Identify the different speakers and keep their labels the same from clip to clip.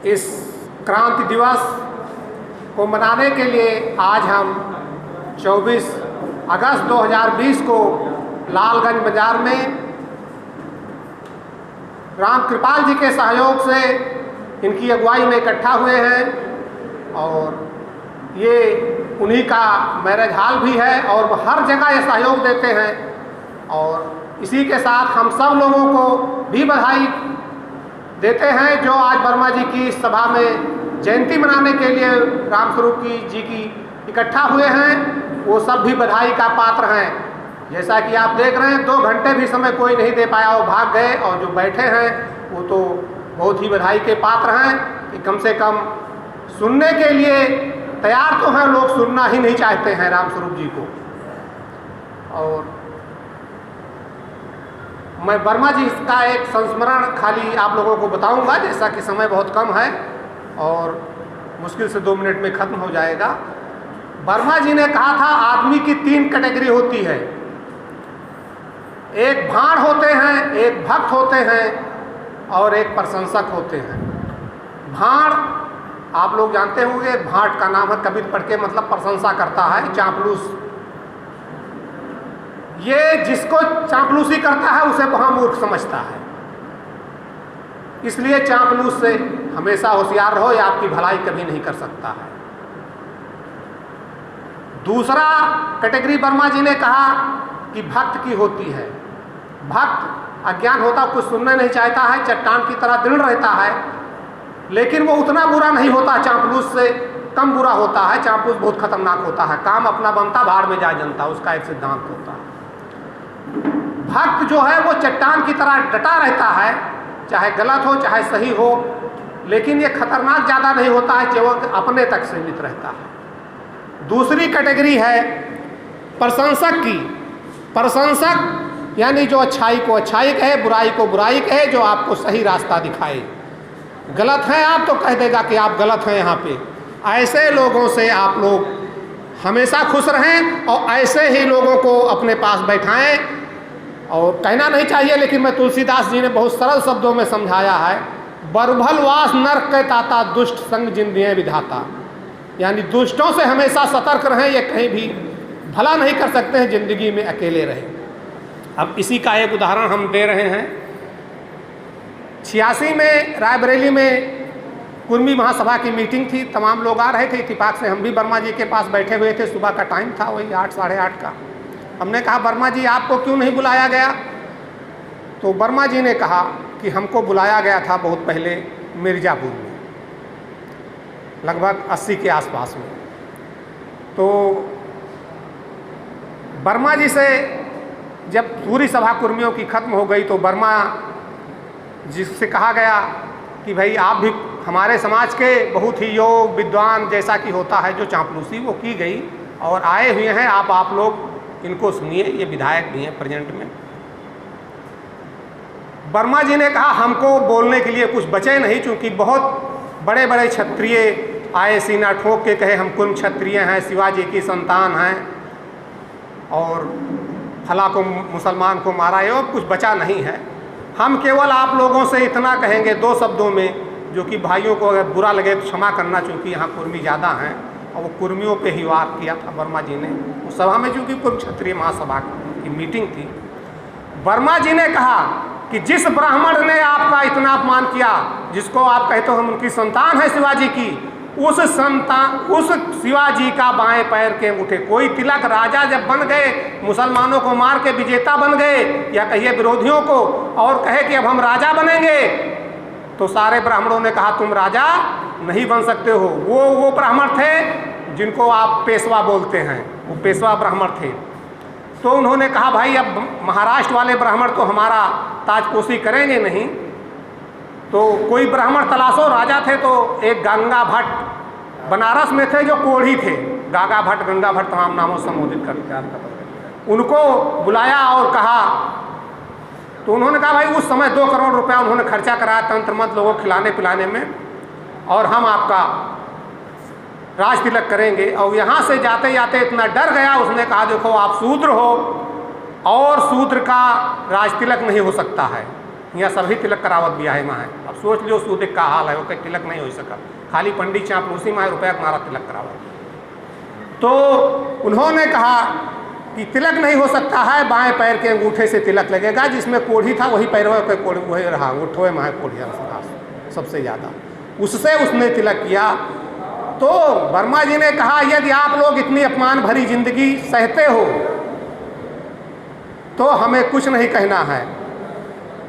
Speaker 1: इस क्रांति दिवस को मनाने के लिए आज हम 24 अगस्त 2020 को लालगंज बाजार में राम कृपाल जी के सहयोग से इनकी अगुवाई में इकट्ठा हुए हैं और ये उन्हीं का मैरिज हॉल भी है और हर जगह ये सहयोग देते हैं। और इसी के साथ हम सब लोगों को भी बधाई देते हैं जो आज वर्मा जी की सभा में जयंती मनाने के लिए रामस्वरूप जी की इकट्ठा हुए हैं, वो सब भी बधाई का पात्र हैं। जैसा कि आप देख रहे हैं 2 घंटे भी समय कोई नहीं दे पाया, वो भाग गए, और जो बैठे हैं वो तो बहुत ही बधाई के पात्र हैं कि कम से कम सुनने के लिए तैयार तो हैं, लोग सुनना ही नहीं चाहते हैं रामस्वरूप जी को। और मैं वर्मा जी का एक संस्मरण खाली आप लोगों को बताऊंगा, जैसा कि समय बहुत कम है और मुश्किल से 2 मिनट में ख़त्म हो जाएगा। वर्मा जी ने कहा था आदमी की 3 कैटेगरी होती है, एक भाड़ होते हैं, एक भक्त होते हैं और एक प्रशंसक होते हैं। भाड़ आप लोग जानते होंगे, भाट का नाम है, कबीर पढ़ के मतलब प्रशंसा करता है, चापलूस। ये जिसको चापलूसी करता है उसे महामूर्ख समझता है, इसलिए चापलूस से हमेशा होशियार रहो, ये आपकी भलाई कभी नहीं कर सकता है। दूसरा कैटेगरी वर्मा जी ने कहा कि भक्त की होती है। भक्त अज्ञान होता, कुछ सुनना नहीं चाहता है, चट्टान की तरह दृढ़ रहता है, लेकिन वो उतना बुरा नहीं होता, चापलूस से कम बुरा होता है। चापलूस बहुत खतरनाक होता है, काम अपना बनता भाड़ में जा जनता, उसका एक सिद्धांत होता है। भक्त जो है वो चट्टान की तरह डटा रहता है, चाहे गलत हो चाहे सही हो, लेकिन ये खतरनाक ज़्यादा नहीं होता है, केवल अपने तक सीमित रहता है। दूसरी कैटेगरी है प्रशंसक की। प्रशंसक यानी जो अच्छाई को अच्छाई कहे, बुराई को बुराई कहे, जो आपको सही रास्ता दिखाए। गलत हैं आप तो कह देगा कि आप गलत हैं यहाँ पे। ऐसे लोगों से आप लोग हमेशा खुश रहें और ऐसे ही लोगों को अपने पास बैठाएं। और कहना नहीं चाहिए, लेकिन मैं तुलसीदास जी ने बहुत सरल शब्दों में समझाया है, बरभलवास नरक के ताता दुष्ट संग जिंदिए विधाता। यानी दुष्टों से हमेशा सतर्क रहें, ये कहीं भी भला नहीं कर सकते हैं, जिंदगी में अकेले रहें। अब इसी का एक उदाहरण हम दे रहे हैं। 86 में रायबरेली में कुर्मी महासभा की मीटिंग थी, तमाम लोग आ रहे थे, इत्तेफाक से हम भी वर्मा जी के पास बैठे हुए थे। सुबह का टाइम था, वही 8 साढ़े 8 का। हमने कहा वर्मा जी आपको क्यों नहीं बुलाया गया? तो वर्मा जी ने कहा कि हमको बुलाया गया था बहुत पहले मिर्ज़ापुर में, लगभग 80 के आसपास में। तो वर्मा जी से जब पूरी सभा कुर्मियों की ख़त्म हो गई तो वर्मा जी से कहा गया कि भाई आप भी हमारे समाज के बहुत ही योग विद्वान, जैसा कि होता है जो चापलूसी वो की गई, और आए हुए हैं आप लोग इनको सुनिए, ये विधायक भी हैं प्रेजेंट में। वर्मा जी ने कहा हमको बोलने के लिए कुछ बचे नहीं, क्योंकि बहुत बड़े बड़े क्षत्रिय आए, सीना ठोक के कहे हम कुर्म क्षत्रिय हैं, शिवाजी की संतान हैं और फला को मुसलमान को मारा, ये कुछ बचा नहीं है। हम केवल आप लोगों से इतना कहेंगे 2 शब्दों में, जो कि भाइयों को अगर बुरा लगे तो क्षमा करना, चूँकि यहाँ कुर्मी ज़्यादा हैं। और वो कुर्मियों पे ही वार किया था वर्मा जी ने उस सभा में, चूँकि कुर्म क्षत्रिय महासभा की मीटिंग थी। वर्मा जी ने कहा कि जिस ब्राह्मण ने आपका इतना अपमान किया, जिसको आप कहते हो हम उनकी संतान है शिवाजी की, उस शिवाजी का बाएं पैर के अंगूठे कोई तिलक, राजा जब बन गए, मुसलमानों को मार के विजेता बन गए, या कहिए विरोधियों को, और कहे कि अब हम राजा बनेंगे, तो सारे ब्राह्मणों ने कहा तुम राजा नहीं बन सकते हो। वो ब्राह्मण थे जिनको आप पेशवा बोलते हैं, वो पेशवा ब्राह्मण थे। तो उन्होंने कहा भाई अब महाराष्ट्र वाले ब्राह्मण तो हमारा ताजपोशी करेंगे नहीं, तो कोई ब्राह्मण तलाशो। राजा थे तो एक गंगा भट्ट बनारस में थे जो कोढ़ी थे, गागा भट्ट, गंगा भट्ट, तमाम नामों से संबोधित करते, उनको बुलाया और कहा। तो उन्होंने कहा भाई उस समय 2 करोड़ रुपया उन्होंने खर्चा कराया तंत्र मंत्र लोगों को खिलाने पिलाने में, और हम आपका राज तिलक करेंगे। और यहाँ से जाते जाते इतना डर गया, उसने कहा देखो आप शूद्र हो और शूद्र का राज तिलक नहीं हो सकता है, यहाँ सभी तिलक करावत भी है वहाँ। अब सोच लियो सूदिक का हाल है, वो कहीं तिलक नहीं हो सका, खाली पंडित चापलूसी में रुपया मारा तिलक करावत। तो उन्होंने कहा कि तिलक नहीं हो सकता है, बाएं पैर के अंगूठे से तिलक लगेगा, जिसमें कोढ़ी था वही पैरवा के कोढ़ी वही रहा, अंगूठे में कोढ़िया सबसे ज़्यादा, उससे उसने तिलक किया। तो वर्मा जी ने कहा यदि आप लोग इतनी अपमान भरी जिंदगी सहते हो तो हमें कुछ नहीं कहना है,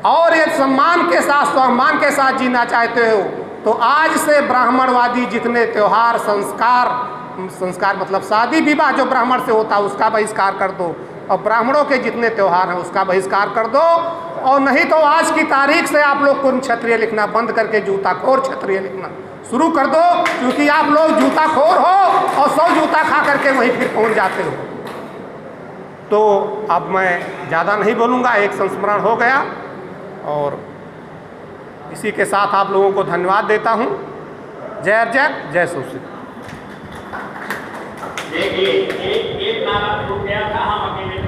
Speaker 1: और यदि सम्मान के साथ सम्मान के साथ जीना चाहते हो तो आज से ब्राह्मणवादी जितने त्यौहार संस्कार मतलब शादी विवाह जो ब्राह्मण से होता है उसका बहिष्कार कर दो, और ब्राह्मणों के जितने त्यौहार हैं उसका बहिष्कार कर दो, और नहीं तो आज की तारीख से आप लोग कुर्म क्षत्रिय लिखना बंद करके जूताखोर क्षत्रिय लिखना शुरू कर दो, क्योंकि आप लोग जूताखोर हो और 100 जूता खा करके वहीं फिर पहुंच जाते हो। तो अब मैं ज़्यादा नहीं बोलूँगा, एक संस्मरण हो गया, और इसी के साथ आप लोगों को धन्यवाद देता हूँ। जय अर्जय, जय सुश्री।
Speaker 2: देखिए एक नारा छूट गया था, हम अकेले